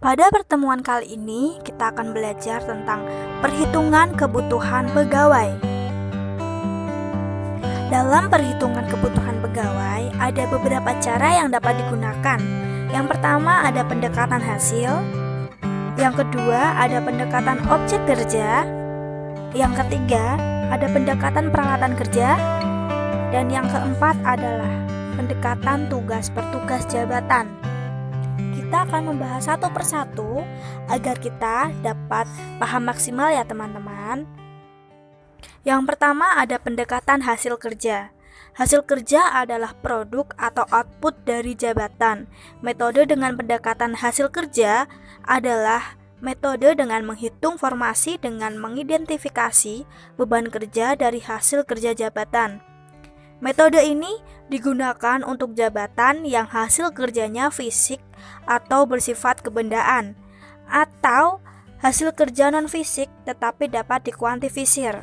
Pada pertemuan kali ini, kita akan belajar tentang perhitungan kebutuhan pegawai. Dalam perhitungan kebutuhan pegawai, ada beberapa cara yang dapat digunakan. Yang pertama ada pendekatan hasil, yang kedua ada pendekatan objek kerja, yang ketiga ada pendekatan peralatan kerja, dan yang keempat adalah pendekatan tugas per tugas jabatan. Kita akan membahas satu persatu agar kita dapat paham maksimal ya teman-teman. Yang pertama ada pendekatan hasil kerja. Hasil kerja adalah produk atau output dari jabatan. Metode dengan pendekatan hasil kerja adalah metode dengan menghitung formasi dengan mengidentifikasi beban kerja dari hasil kerja jabatan. Metode ini digunakan untuk jabatan yang hasil kerjanya fisik atau bersifat kebendaan, atau hasil kerja non-fisik tetapi dapat dikuantifisir.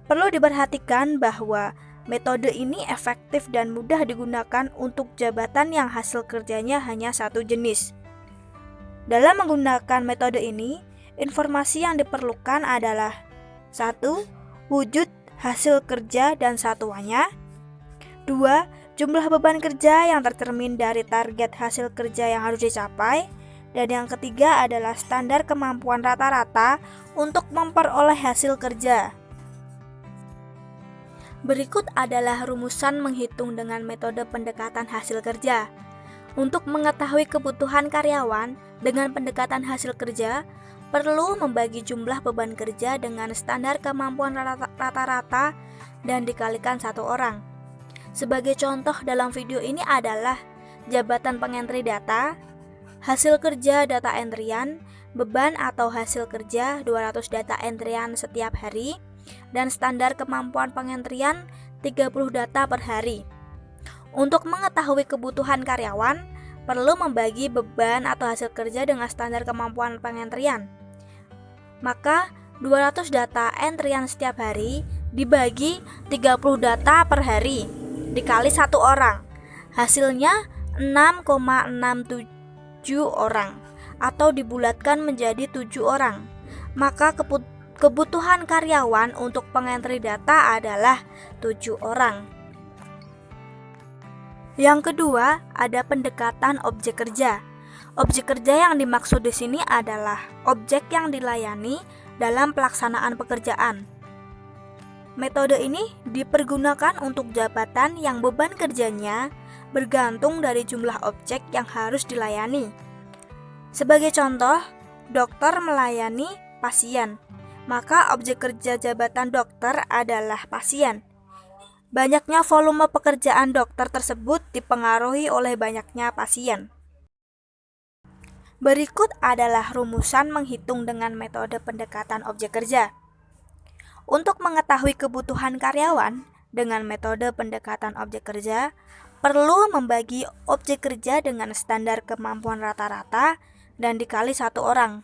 Perlu diperhatikan bahwa metode ini efektif dan mudah digunakan untuk jabatan yang hasil kerjanya hanya satu jenis. Dalam menggunakan metode ini, informasi yang diperlukan adalah 1. Wujud hasil kerja dan satuannya. 2. Jumlah beban kerja yang tercermin dari target hasil kerja yang harus dicapai. Dan yang ketiga adalah standar kemampuan rata-rata untuk memperoleh hasil kerja. Berikut adalah rumusan menghitung dengan metode pendekatan hasil kerja. Untuk mengetahui kebutuhan karyawan dengan pendekatan hasil kerja, perlu membagi jumlah beban kerja dengan standar kemampuan rata-rata dan dikalikan 1 orang. Sebagai contoh dalam video ini adalah jabatan pengentri data, hasil kerja data entrian, beban atau hasil kerja 200 data entrian setiap hari, dan standar kemampuan pengentrian 30 data per hari. Untuk mengetahui kebutuhan karyawan, perlu membagi beban atau hasil kerja dengan standar kemampuan pengentrian. Maka 200 data entrian setiap hari dibagi 30 data per hari dikali 1 orang. Hasilnya 6,67 orang atau dibulatkan menjadi 7 orang. Maka kebutuhan karyawan untuk pengentri data adalah 7 orang. Yang kedua, ada pendekatan objek kerja. Objek kerja yang dimaksud di sini adalah objek yang dilayani dalam pelaksanaan pekerjaan. Metode ini dipergunakan untuk jabatan yang beban kerjanya bergantung dari jumlah objek yang harus dilayani. Sebagai contoh, dokter melayani pasien, maka objek kerja jabatan dokter adalah pasien. Banyaknya volume pekerjaan dokter tersebut dipengaruhi oleh banyaknya pasien. Berikut adalah rumusan menghitung dengan metode pendekatan objek kerja. Untuk mengetahui kebutuhan karyawan dengan metode pendekatan objek kerja, perlu membagi objek kerja dengan standar kemampuan rata-rata dan dikali 1 orang.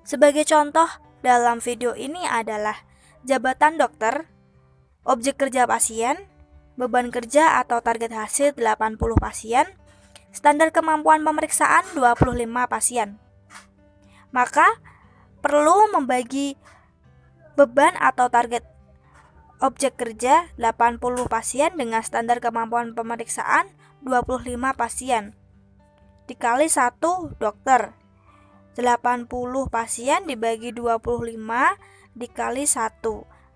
Sebagai contoh dalam video ini adalah jabatan dokter, objek kerja pasien, beban kerja atau target hasil 80 pasien, standar kemampuan pemeriksaan 25 pasien. Maka perlu membagi beban atau target objek kerja 80 pasien dengan standar kemampuan pemeriksaan 25 pasien dikali 1 dokter. 80 pasien dibagi 25 dikali 1,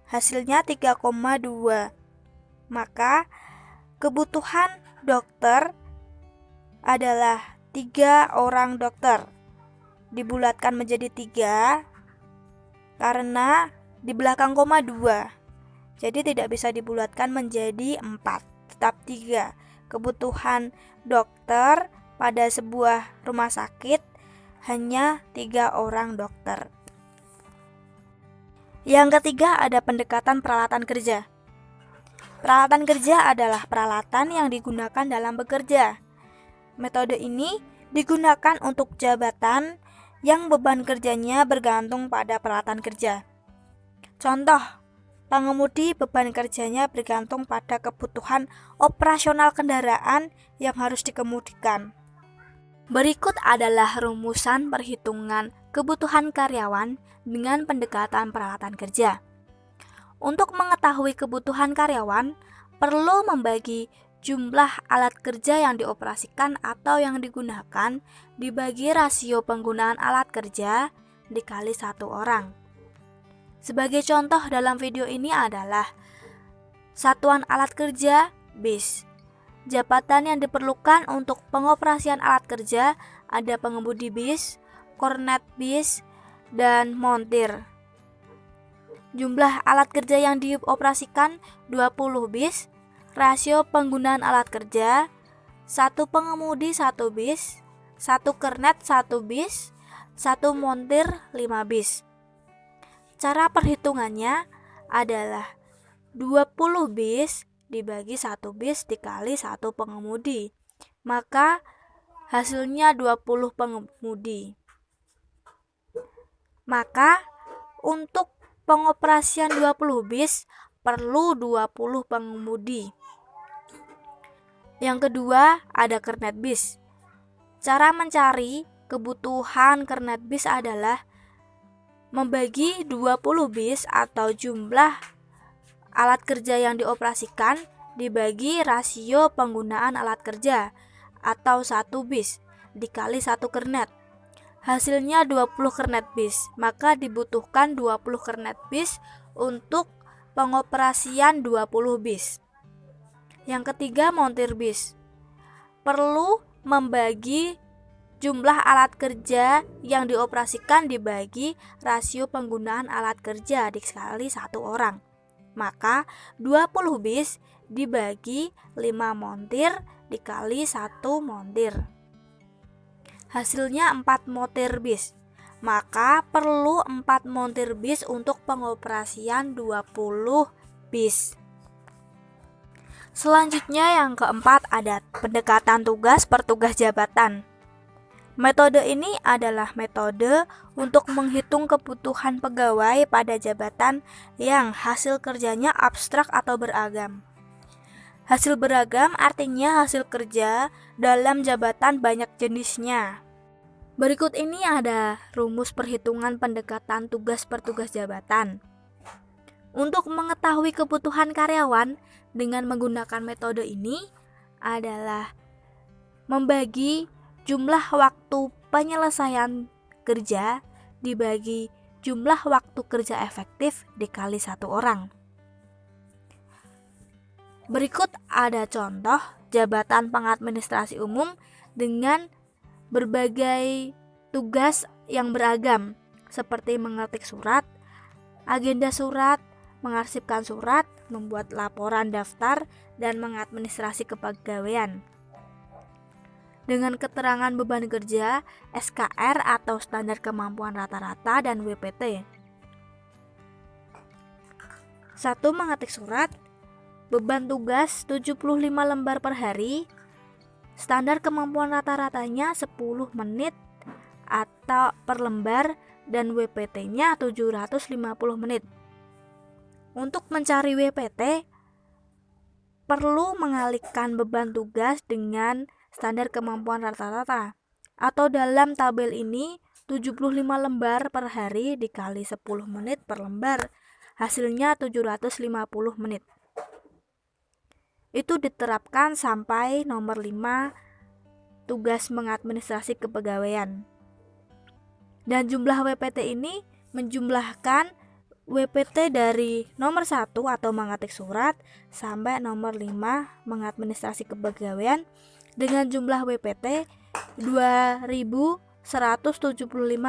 hasilnya 3,2. Maka kebutuhan dokter adalah 3 orang dokter. Dibulatkan menjadi 3 karena di belakang koma 2. Jadi tidak bisa dibulatkan menjadi 4, tetap 3. Kebutuhan dokter pada sebuah rumah sakit hanya 3 orang dokter. Yang ketiga ada pendekatan peralatan kerja. Peralatan kerja adalah peralatan yang digunakan dalam bekerja. Metode ini digunakan untuk jabatan yang beban kerjanya bergantung pada peralatan kerja. Contoh, pengemudi beban kerjanya bergantung pada kebutuhan operasional kendaraan yang harus dikemudikan. Berikut adalah rumusan perhitungan kebutuhan karyawan dengan pendekatan peralatan kerja. Untuk mengetahui kebutuhan karyawan, perlu membagi jumlah alat kerja yang dioperasikan atau yang digunakan dibagi rasio penggunaan alat kerja dikali 1 orang. Sebagai contoh dalam video ini adalah satuan alat kerja bis. Jabatan yang diperlukan untuk pengoperasian alat kerja ada pengemudi bis, kornet bis, dan montir. Jumlah alat kerja yang dioperasikan 20 bis, rasio penggunaan alat kerja 1 pengemudi 1 bis, 1 kernet 1 bis, 1 montir 5 bis. Cara perhitungannya adalah 20 bis dibagi 1 bis dikali 1 pengemudi, maka hasilnya 20 pengemudi. Maka untuk pengoperasian 20 bis perlu 20 pengemudi. Yang kedua ada kernet bis. Cara mencari kebutuhan kernet bis adalah membagi 20 bis atau jumlah alat kerja yang dioperasikan dibagi rasio penggunaan alat kerja atau 1 bis dikali 1 kernet. Hasilnya 20 kernet bis, maka dibutuhkan 20 kernet bis untuk pengoperasian 20 bis. Yang ketiga montir bis. Perlu membagi jumlah alat kerja yang dioperasikan dibagi rasio penggunaan alat kerja dikali 1 orang. Maka 20 bis dibagi 5 montir dikali 1 montir. Hasilnya 4 montir bis. Maka perlu 4 montir bis untuk pengoperasian 20 bis. Selanjutnya yang keempat ada pendekatan tugas per tugas jabatan. Metode ini adalah metode untuk menghitung kebutuhan pegawai pada jabatan yang hasil kerjanya abstrak atau beragam. Hasil beragam artinya hasil kerja dalam jabatan banyak jenisnya. Berikut ini ada rumus perhitungan pendekatan tugas per tugas jabatan. Untuk mengetahui kebutuhan karyawan dengan menggunakan metode ini adalah membagi jumlah waktu penyelesaian kerja dibagi jumlah waktu kerja efektif dikali 1 orang. Berikut ada contoh jabatan pengadministrasi umum dengan berbagai tugas yang beragam seperti mengetik surat, agenda surat, mengarsipkan surat, membuat laporan daftar, dan mengadministrasi kepegawaian. Dengan keterangan beban kerja, SKR atau standar kemampuan rata-rata, dan WPT. 1. Mengetik surat. Beban tugas 75 lembar per hari. Standar kemampuan rata-ratanya 10 menit atau per lembar dan WPT-nya 750 menit. Untuk mencari WPT, perlu mengalihkan beban tugas dengan standar kemampuan rata-rata. Atau dalam tabel ini 75 lembar per hari dikali 10 menit per lembar. Hasilnya 750 menit. Itu diterapkan sampai nomor 5 tugas mengadministrasi kepegawaian. Dan jumlah WPT ini menjumlahkan WPT dari nomor 1 atau mengetik surat sampai nomor 5 mengadministrasi kepegawaian dengan jumlah WPT 2175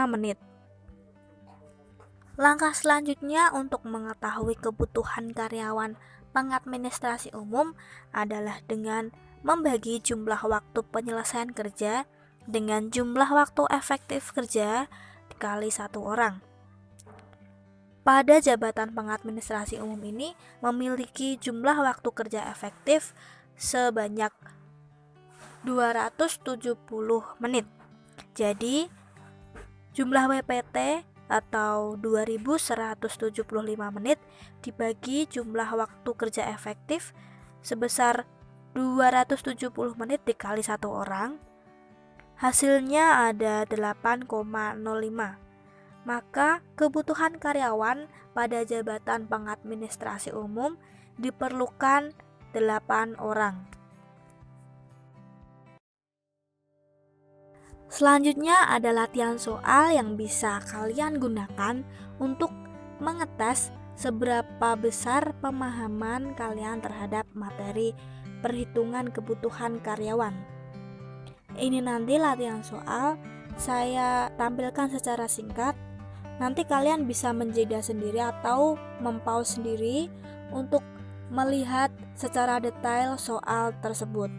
menit. Langkah selanjutnya untuk mengetahui kebutuhan karyawan pengadministrasi umum adalah dengan membagi jumlah waktu penyelesaian kerja dengan jumlah waktu efektif kerja dikali 1 orang. Pada jabatan pengadministrasi umum ini memiliki jumlah waktu kerja efektif sebanyak 270 menit. Jadi jumlah WPT atau 2175 menit dibagi jumlah waktu kerja efektif sebesar 270 menit dikali 1 orang. Hasilnya ada 8,05. Maka kebutuhan karyawan pada jabatan pengadministrasi umum diperlukan 8 orang. Selanjutnya ada latihan soal yang bisa kalian gunakan untuk mengetes seberapa besar pemahaman kalian terhadap materi perhitungan kebutuhan karyawan. Ini nanti latihan soal saya tampilkan secara singkat. Nanti kalian bisa menjeda sendiri atau mempause sendiri untuk melihat secara detail soal tersebut.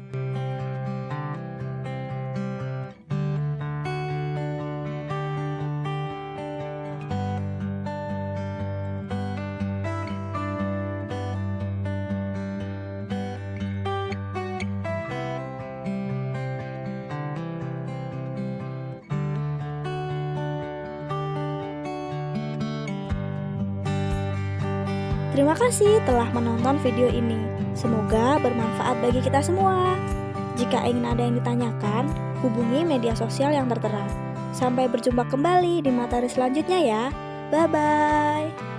Terima kasih telah menonton video ini. Semoga bermanfaat bagi kita semua. Jika ingin ada yang ditanyakan, hubungi media sosial yang tertera. Sampai berjumpa kembali di materi selanjutnya ya. Bye-bye.